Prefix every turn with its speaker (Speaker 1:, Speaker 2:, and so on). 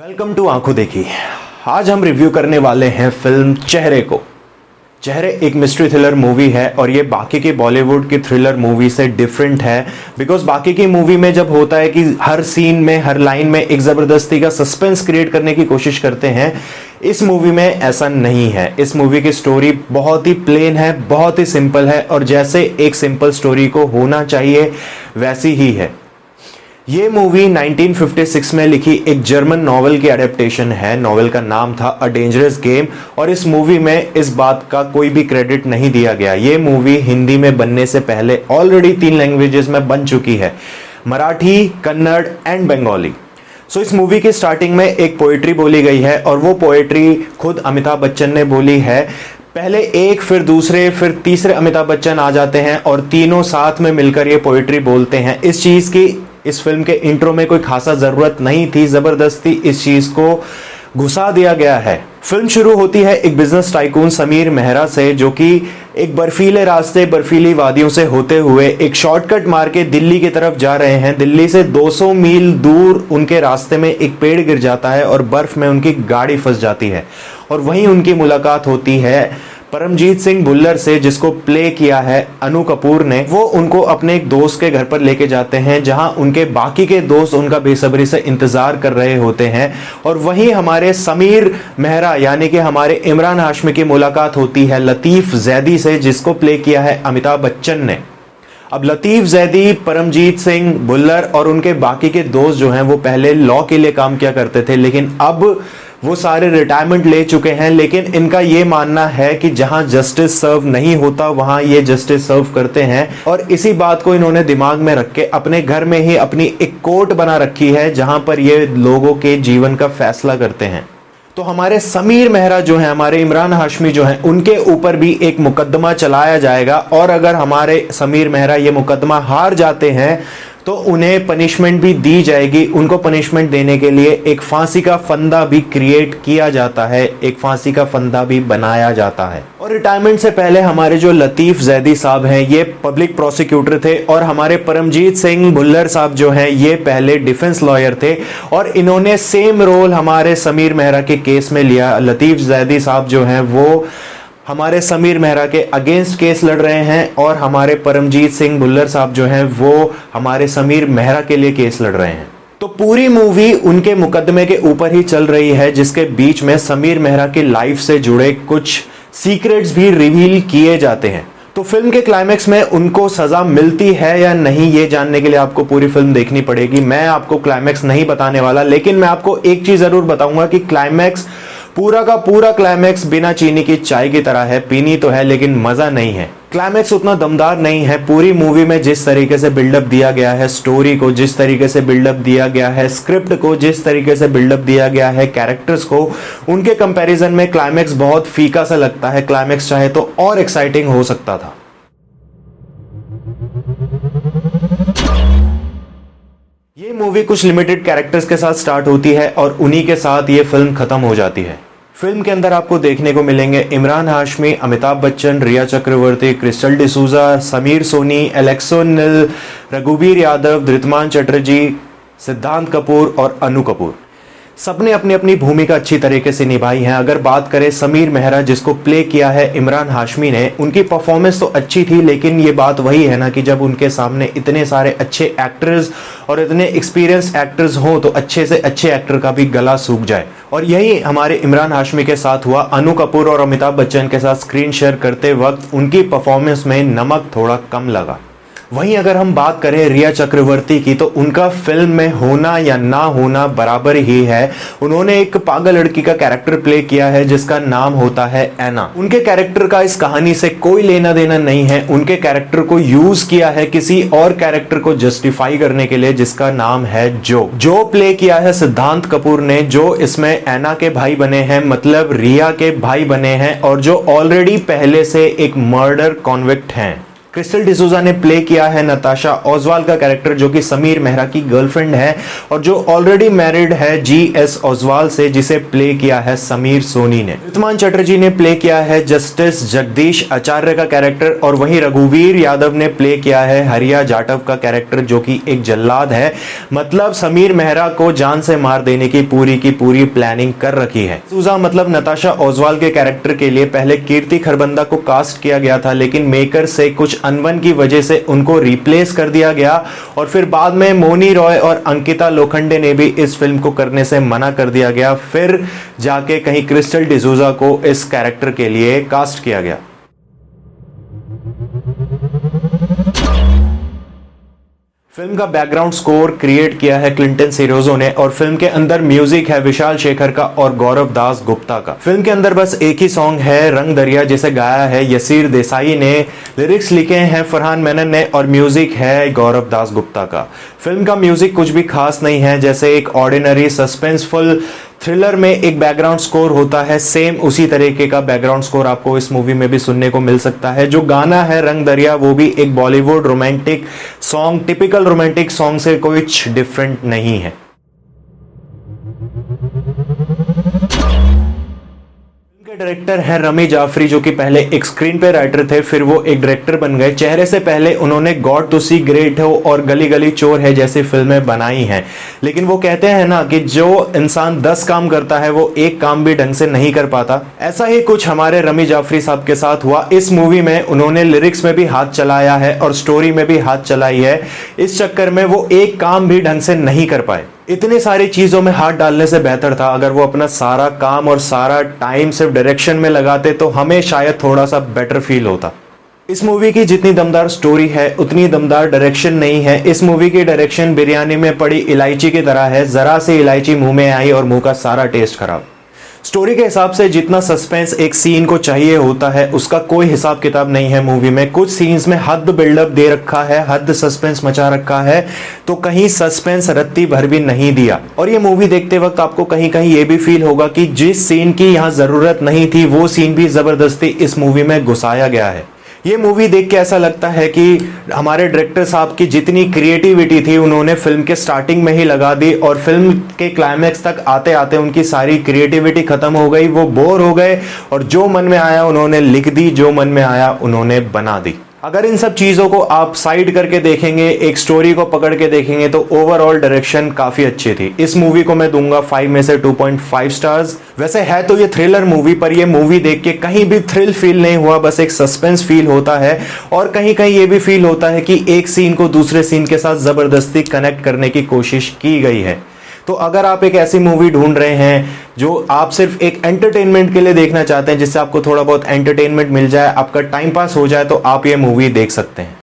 Speaker 1: Welcome to आंखों देखी। आज हम रिव्यू करने वाले हैं फिल्म चेहरे को। चेहरे एक मिस्ट्री थ्रिलर मूवी है और ये बाकी की बॉलीवुड की थ्रिलर मूवी से डिफरेंट है। बिकॉज बाकी की मूवी में जब होता है कि हर सीन में हर लाइन में एक ज़बरदस्ती का सस्पेंस क्रिएट करने की कोशिश करते हैं, इस मूवी में ऐसा नहीं है। इस मूवी की स्टोरी बहुत ही प्लेन है, बहुत ही सिंपल है और जैसे एक सिंपल स्टोरी को होना चाहिए वैसी ही है। ये मूवी 1956 में लिखी एक जर्मन नॉवेल की एडेप्टेशन है। नॉवेल का नाम था अ डेंजरस गेम और इस मूवी में इस बात का कोई भी क्रेडिट नहीं दिया गया। ये मूवी हिंदी में बनने से पहले ऑलरेडी 3 लैंग्वेजेस में बन चुकी है, मराठी, कन्नड़ एंड बंगाली। सो इस मूवी की स्टार्टिंग में एक पोएट्री बोली गई है और वो पोएट्री खुद अमिताभ बच्चन ने बोली है। पहले एक, फिर दूसरे, फिर तीसरे अमिताभ बच्चन आ जाते हैं और तीनों साथ में मिलकर ये पोएट्री बोलते हैं। इस चीज की इस फिल्म के इंट्रो में कोई खासा जरूरत नहीं थी, जबरदस्ती इस चीज को घुसा दिया गया है। फिल्म शुरू होती है एक बिजनेस टाइकून समीर मेहरा से, जो कि एक बर्फीले रास्ते, बर्फीली वादियों से होते हुए एक शॉर्टकट मार के दिल्ली की तरफ जा रहे हैं। दिल्ली से 200 मील दूर उनके रास्ते में एक पेड़ गिर जाता है और बर्फ में उनकी गाड़ी फंस जाती है और वहीं उनकी मुलाकात होती है परमजीत सिंह भुल्लर से, जिसको प्ले किया है अनु कपूर ने। वो उनको अपने एक दोस्त के घर पर लेके जाते हैं जहां उनके बाकी के दोस्त उनका बेसब्री से इंतजार कर रहे होते हैं और वहीं हमारे समीर मेहरा यानी कि हमारे इमरान हाशमी की मुलाकात होती है लतीफ जैदी से, जिसको प्ले किया है अमिताभ बच्चन ने। अब लतीफ जैदी, परमजीत सिंह भुल्लर और उनके बाकी के दोस्त जो हैं वो पहले लॉ के लिए काम किया करते थे, लेकिन अब वो सारे रिटायरमेंट ले चुके हैं। लेकिन इनका ये मानना है कि जहां जस्टिस सर्व नहीं होता वहां ये जस्टिस सर्व करते हैं और इसी बात को इन्होंने दिमाग में रख के अपने घर में ही अपनी एक कोर्ट बना रखी है जहां पर ये लोगों के जीवन का फैसला करते हैं। तो हमारे समीर मेहरा जो है, हमारे इमरान हाशमी जो है, उनके ऊपर भी एक मुकदमा चलाया जाएगा और अगर हमारे समीर मेहरा ये मुकदमा हार जाते हैं तो उन्हें पनिशमेंट भी दी जाएगी। उनको पनिशमेंट देने के लिए एक फांसी का फंदा भी क्रिएट किया जाता है, एक फांसी का फंदा भी बनाया जाता है। और रिटायरमेंट से पहले हमारे जो लतीफ जैदी साहब हैं ये पब्लिक प्रोसिक्यूटर थे और हमारे परमजीत सिंह भुल्लर साहब जो हैं ये पहले डिफेंस लॉयर थे और इन्होंने सेम रोल हमारे समीर मेहरा के केस में लिया। लतीफ जैदी साहब जो हैं वो हमारे समीर मेहरा के अगेंस्ट केस लड़ रहे हैं और हमारे परमजीत सिंह भुल्लर साहब जो हैं वो हमारे समीर मेहरा के लिए केस लड़ रहे हैं। तो पूरी मूवी उनके मुकदमे के ऊपर ही चल रही है, जिसके बीच में समीर मेहरा की लाइफ से जुड़े कुछ सीक्रेट्स भी रिवील किए जाते हैं। तो फिल्म के क्लाइमैक्स में उनको सजा मिलती है या नहीं, ये जानने के लिए आपको पूरी फिल्म देखनी पड़ेगी। मैं आपको क्लाइमैक्स नहीं बताने वाला, लेकिन मैं आपको एक चीज जरूर बताऊंगा कि क्लाइमैक्स पूरा का पूरा क्लाइमैक्स बिना चीनी की चाय की तरह है। पीनी तो है लेकिन मजा नहीं है। क्लाइमैक्स उतना दमदार नहीं है। पूरी मूवी में जिस तरीके से बिल्डअप दिया गया है, स्टोरी को जिस तरीके से बिल्डअप दिया गया है, स्क्रिप्ट को जिस तरीके से बिल्डअप दिया गया है, कैरेक्टर्स को, उनके कंपैरिजन में क्लाइमैक्स बहुत फीका सा लगता है। क्लाइमैक्स चाहे तो और एक्साइटिंग हो सकता था। ये मूवी कुछ लिमिटेड कैरेक्टर्स के साथ स्टार्ट होती है और उन्हीं के साथ ये फिल्म खत्म हो जाती है। फिल्म के अंदर आपको देखने को मिलेंगे इमरान हाशमी, अमिताभ बच्चन, रिया चक्रवर्ती, क्रिस्टल डिसूजा, समीर सोनी, एलेक्सो निल, रघुवीर यादव, धृतमान चटर्जी, सिद्धांत कपूर और अनु कपूर। सबने अपनी अपनी भूमिका अच्छी तरीके से निभाई है। अगर बात करें समीर मेहरा जिसको प्ले किया है इमरान हाशमी ने, उनकी परफॉर्मेंस तो अच्छी थी, लेकिन ये बात वही है ना कि जब उनके सामने इतने सारे अच्छे एक्टर्स और इतने एक्सपीरियंस एक्टर्स हों तो अच्छे से अच्छे एक्टर का भी गला सूख जाए। और यही हमारे इमरान हाशमी के साथ हुआ। अनु कपूर और अमिताभ बच्चन के साथ स्क्रीन शेयर करते वक्त उनकी परफॉर्मेंस में नमक थोड़ा कम लगा। वहीं अगर हम बात करें रिया चक्रवर्ती की, तो उनका फिल्म में होना या ना होना बराबर ही है। उन्होंने एक पागल लड़की का कैरेक्टर प्ले किया है जिसका नाम होता है ऐना। उनके कैरेक्टर का इस कहानी से कोई लेना देना नहीं है। उनके कैरेक्टर को यूज किया है किसी और कैरेक्टर को जस्टिफाई करने के लिए जिसका नाम है जो प्ले किया है सिद्धांत कपूर ने, जो इसमें ऐना के भाई बने हैं, मतलब रिया के भाई बने हैं और जो ऑलरेडी पहले से एक मर्डर कॉन्विक्ट हैं। क्रिस्टल डिसूजा ने प्ले किया है नताशा ओसवाल का कैरेक्टर, जो कि समीर मेहरा की गर्लफ्रेंड है और जो ऑलरेडी मैरिड है जीएस ओसवाल से, जिसे प्ले किया है समीर सोनी ने। ऋतुमान चटर्जी ने प्ले किया है जस्टिस जगदीश आचार्य का कैरेक्टर और वहीं रघुवीर यादव ने प्ले किया है हरिया जाटव का कैरेक्टर, जो कि एक जल्लाद है। मतलब समीर मेहरा को जान से मार देने की पूरी प्लानिंग कर रखी है। डिसूजा मतलब नताशा ओसवाल के कैरेक्टर के लिए पहले कीर्ति खरबंदा को कास्ट किया गया था, लेकिन मेकर से कुछ अनबन की वजह से उनको रिप्लेस कर दिया गया और फिर बाद में मोनी रॉय और अंकिता लोखंडे ने भी इस फिल्म को करने से मना कर दिया गया। फिर जाके कहीं क्रिस्टल डिसूजा को इस कैरेक्टर के लिए कास्ट किया गया। फिल्म का बैकग्राउंड स्कोर क्रिएट किया है क्लिंटन सीरोजो ने और फिल्म के अंदर म्यूजिक है विशाल शेखर का और गौरव दास गुप्ता का। फिल्म के अंदर बस एक ही सॉन्ग है रंग दरिया, जिसे गाया है यसीर देसाई ने, लिरिक्स लिखे हैं फरहान मेनन ने और म्यूजिक है गौरव दास गुप्ता का। फिल्म का म्यूजिक कुछ भी खास नहीं है, जैसे एक ऑर्डिनरी सस्पेंसफुल थ्रिलर में एक बैकग्राउंड स्कोर होता है, सेम उसी तरीके का बैकग्राउंड स्कोर आपको इस मूवी में भी सुनने को मिल सकता है। जो गाना है रंग दरिया वो भी एक Bollywood romantic song, typical romantic song से कुछ डिफरेंट नहीं है। डायरेक्टर है रमी जाफरी, जो कि पहले एक स्क्रीन पे राइटर थे, फिर वो एक डायरेक्टर बन गए। चेहरे से पहले उन्होंने गॉड टू सी ग्रेट हो और गली गली चोर है जैसी फिल्में बनाई हैं, लेकिन वो कहते हैं ना कि जो इंसान 10 काम करता है वो एक काम भी ढंग से नहीं कर पाता। ऐसा ही कुछ हमारे रमी जाफरी साहब के साथ हुआ। इस मूवी में उन्होंने लिरिक्स में भी हाथ चलाया है और स्टोरी में भी हाथ चलाई है, इस चक्कर में वो एक काम भी ढंग से नहीं कर पाए। इतनी सारी चीजों में हाथ डालने से बेहतर था अगर वो अपना सारा काम और सारा टाइम सिर्फ डायरेक्शन में लगाते, तो हमें शायद थोड़ा सा बेटर फील होता। इस मूवी की जितनी दमदार स्टोरी है उतनी दमदार डायरेक्शन नहीं है। इस मूवी की डायरेक्शन बिरयानी में पड़ी इलायची की तरह है, जरा सी इलायची मुंह में आई और मुंह का सारा टेस्ट खराब। स्टोरी के हिसाब से जितना सस्पेंस एक सीन को चाहिए होता है उसका कोई हिसाब किताब नहीं है मूवी में। कुछ सीन्स में हद बिल्डअप दे रखा है, हद सस्पेंस मचा रखा है, तो कहीं सस्पेंस रत्ती भर भी नहीं दिया। और ये मूवी देखते वक्त आपको कहीं कहीं ये भी फील होगा कि जिस सीन की यहाँ जरूरत नहीं थी वो सीन भी जबरदस्ती इस मूवी में घुसाया गया है। ये मूवी देख के ऐसा लगता है कि हमारे डायरेक्टर साहब की जितनी क्रिएटिविटी थी उन्होंने फिल्म के स्टार्टिंग में ही लगा दी और फिल्म के क्लाइमैक्स तक आते आते उनकी सारी क्रिएटिविटी खत्म हो गई, वो बोर हो गए और जो मन में आया उन्होंने लिख दी, जो मन में आया उन्होंने बना दी। अगर इन सब चीजों को आप साइड करके देखेंगे, एक स्टोरी को पकड़ के देखेंगे, तो ओवरऑल डायरेक्शन काफी अच्छी थी। इस मूवी को मैं दूंगा 5 में से 2.5 स्टार्स। वैसे है तो ये थ्रिलर मूवी, पर ये मूवी देख के कहीं भी थ्रिल फील नहीं हुआ, बस एक सस्पेंस फील होता है और कहीं कहीं ये भी फील होता है कि एक सीन को दूसरे सीन के साथ जबरदस्ती कनेक्ट करने की कोशिश की गई है। तो अगर आप एक ऐसी मूवी ढूंढ रहे हैं जो आप सिर्फ एक एंटरटेनमेंट के लिए देखना चाहते हैं, जिससे आपको थोड़ा बहुत एंटरटेनमेंट मिल जाए, आपका टाइम पास हो जाए, तो आप ये मूवी देख सकते हैं।